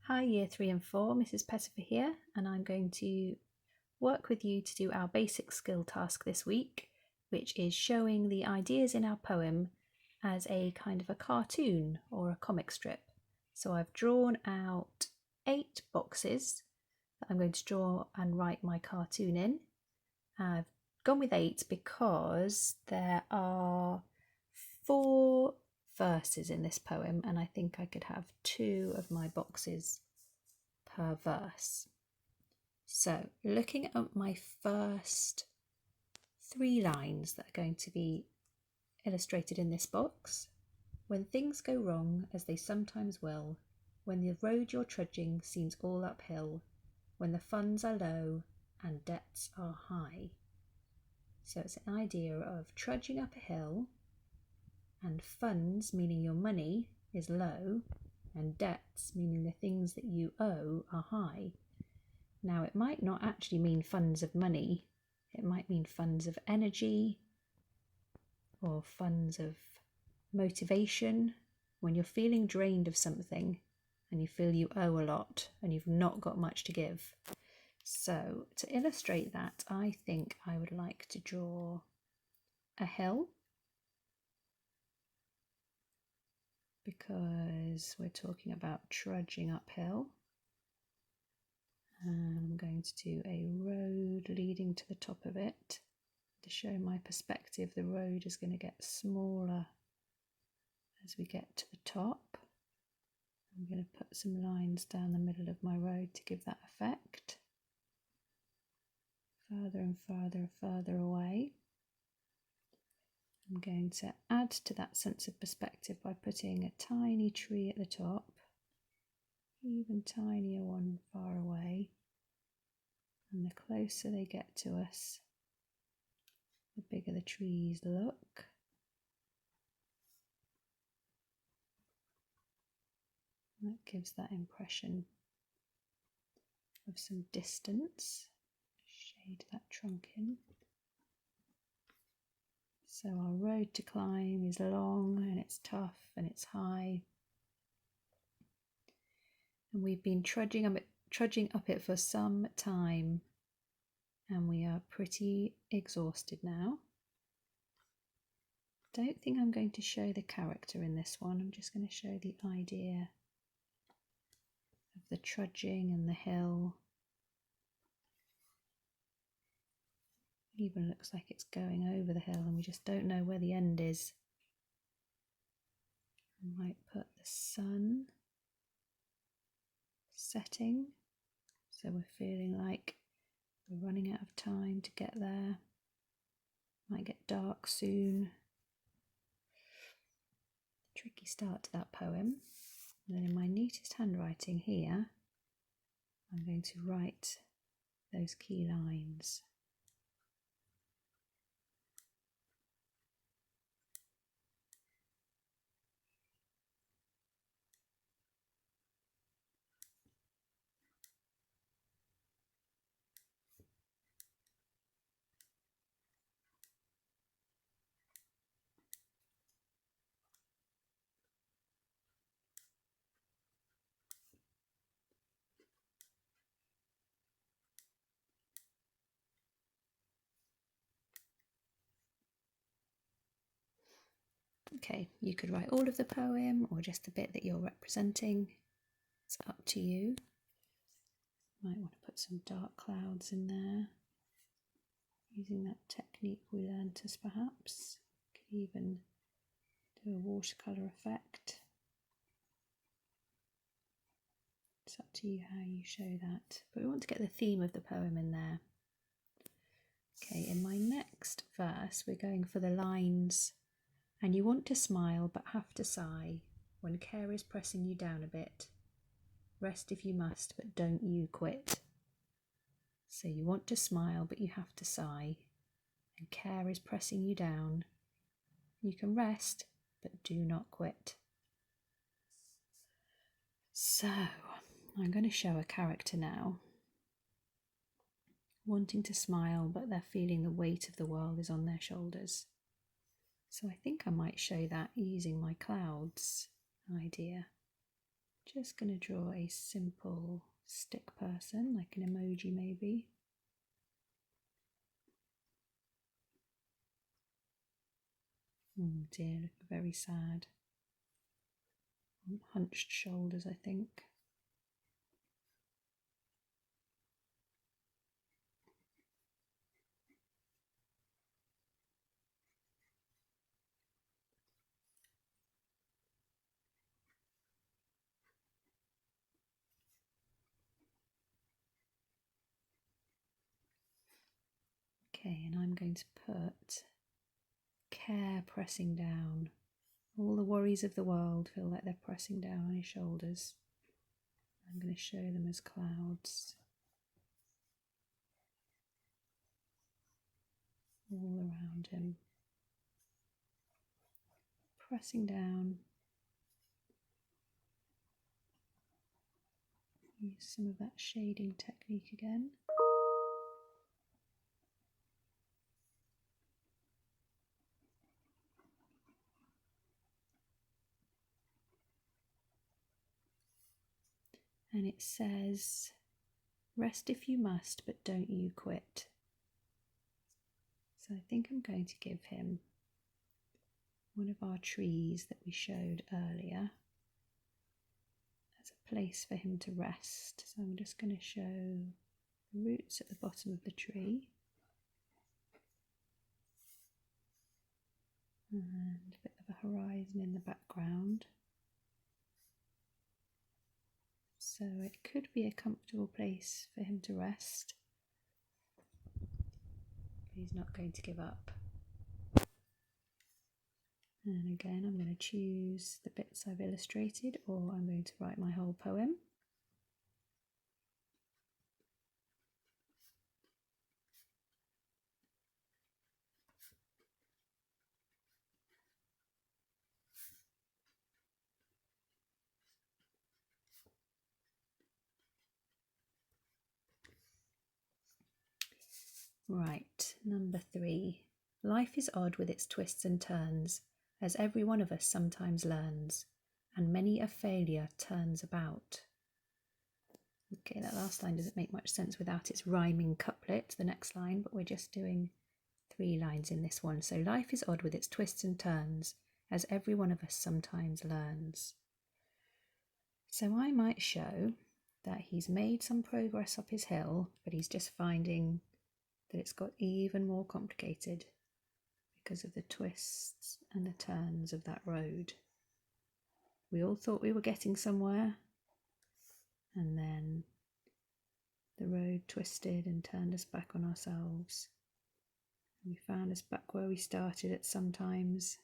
Hi Year 3 and 4, Mrs. Pettifer here, and I'm going to work with you to do our basic skill task this week, which is showing the ideas in our poem as a kind of a cartoon or a comic strip. So I've drawn out 8 boxes that I'm going to draw and write my cartoon in. I've gone with 8 because there are 4 verses in this poem, and I think I could have 2 of my boxes per verse. So looking at my first 3 lines that are going to be illustrated in this box: when things go wrong, as they sometimes will, when the road you're trudging seems all uphill, when the funds are low and debts are high. So it's an idea of trudging up a hill, and funds, meaning your money, is low, and debts, meaning the things that you owe, are high. Now, it might not actually mean funds of money. It might mean funds of energy or funds of motivation. When you're feeling drained of something and you feel you owe a lot and you've not got much to give. So to illustrate that, I think I would like to draw a hill, because we're talking about trudging uphill. I'm going to do a road leading to the top of it. To show my perspective, the road is going to get smaller as we get to the top. I'm going to put some lines down the middle of my road to give that effect. Further and further and further away. I'm going to add to that sense of perspective by putting a tiny tree at the top, even tinier one far away, and the closer they get to us, the bigger the trees look. That gives that impression of some distance. Shade that trunk in. So our road to climb is long and it's tough and it's high. And we've been trudging up it for some time, and we are pretty exhausted now. Don't think I'm going to show the character in this one. I'm just going to show the idea of the trudging and the hill. Even looks like it's going over the hill and we just don't know where the end is. I might put the sun setting, so we're feeling like we're running out of time to get there. Might get dark soon. Tricky start to that poem. And then in my neatest handwriting here, I'm going to write those key lines. Okay, you could write all of the poem or just the bit that you're representing. It's up to you. Might want to put some dark clouds in there, using that technique we learnt as perhaps. Could even do a watercolour effect. It's up to you how you show that, but we want to get the theme of the poem in there. Okay, in my next verse we're going for the lines, and you want to smile but have to sigh when care is pressing you down a bit. Rest if you must, but don't you quit. So you want to smile but you have to sigh, and care is pressing you down. You can rest, but do not quit. So I'm going to show a character now, wanting to smile, but they're feeling the weight of the world is on their shoulders. So I think I might show that using my clouds idea. Just going to draw a simple stick person, like an emoji maybe. Oh dear, look very sad. Hunched shoulders, I think. Okay, and I'm going to put care pressing down. All the worries of the world feel like they're pressing down on his shoulders. I'm going to show them as clouds all around him, pressing down. Use some of that shading technique again. And it says, rest if you must, but don't you quit. So I think I'm going to give him one of our trees that we showed earlier as a place for him to rest. So I'm just going to show the roots at the bottom of the tree. And a bit of a horizon in the background. So it could be a comfortable place for him to rest. He's not going to give up. And again, I'm going to choose the bits I've illustrated, or I'm going to write my whole poem. Right, number 3. Life is odd with its twists and turns, as every one of us sometimes learns, and many a failure turns about. Okay, that last line doesn't make much sense without its rhyming couplet, the next line, but we're just doing 3 lines in this one. So life is odd with its twists and turns, as every one of us sometimes learns. So I might show that he's made some progress up his hill, but he's just finding that it's got even more complicated because of the twists and the turns of that road. We all thought we were getting somewhere, and then the road twisted and turned us back on ourselves. We found us back where we started at some times,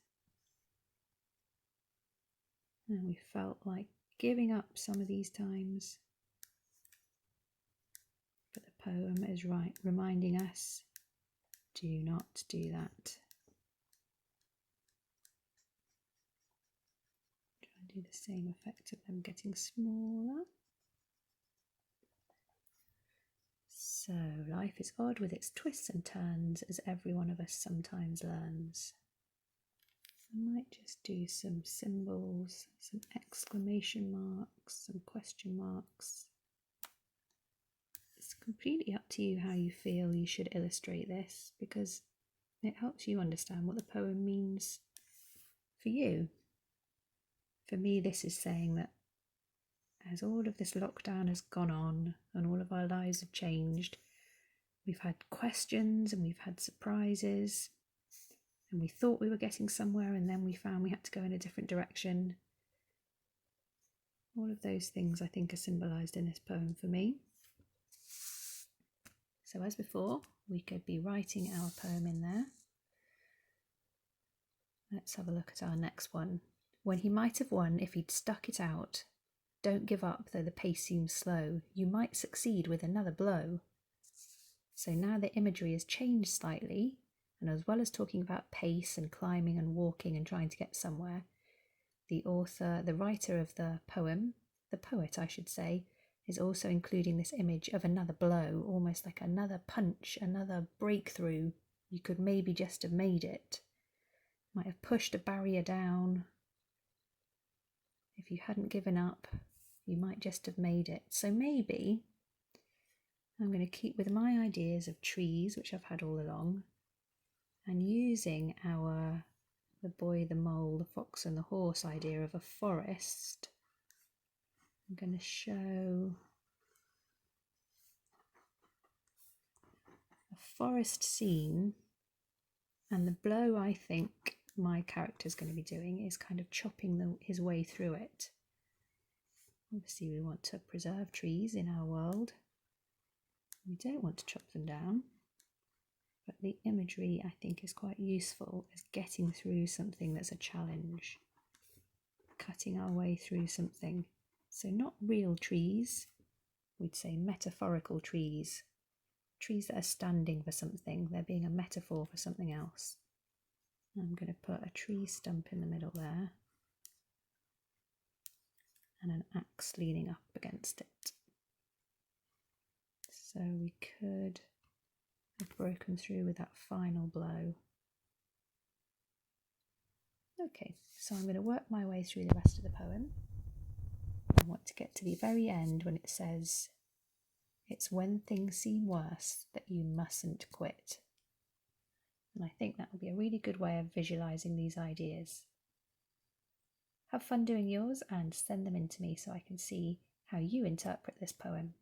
and we felt like giving up some of these times. But the poem is reminding us, do not do that. Try and do the same effect of them getting smaller. So life is odd with its twists and turns, as every one of us sometimes learns. I might just do some symbols, some exclamation marks, some question marks. It's completely up to you how you feel you should illustrate this, because it helps you understand what the poem means for you. For me, this is saying that as all of this lockdown has gone on and all of our lives have changed, we've had questions and we've had surprises, and we thought we were getting somewhere and then we found we had to go in a different direction. All of those things I think are symbolised in this poem for me. So as before, we could be writing our poem in there. Let's have a look at our next one. When he might have won if he'd stuck it out. Don't give up though the pace seems slow. You might succeed with another blow. So now the imagery has changed slightly, and as well as talking about pace and climbing and walking and trying to get somewhere, the author, the writer of the poem, the poet I should say, is also including this image of another blow, almost like another punch, another breakthrough. You could maybe just have made it. Might have pushed a barrier down. If you hadn't given up, You might just have made it. So maybe I'm going to keep with my ideas of trees, which I've had all along, and using the boy, the mole, the fox and the horse idea of a forest. I'm going to show a forest scene, and the blow I think my character is going to be doing is kind of chopping his way through it. Obviously we want to preserve trees in our world. We don't want to chop them down, but the imagery I think is quite useful as getting through something that's a challenge, cutting our way through something. So not real trees, we'd say metaphorical trees, trees that are standing for something, they're being a metaphor for something else. I'm going to put a tree stump in the middle there and an axe leaning up against it. So we could have broken through with that final blow. Okay, so I'm going to work my way through the rest of the poem. I want to get to the very end when it says, "It's when things seem worse that you mustn't quit." And I think that will be a really good way of visualising these ideas. Have fun doing yours and send them in to me so I can see how you interpret this poem.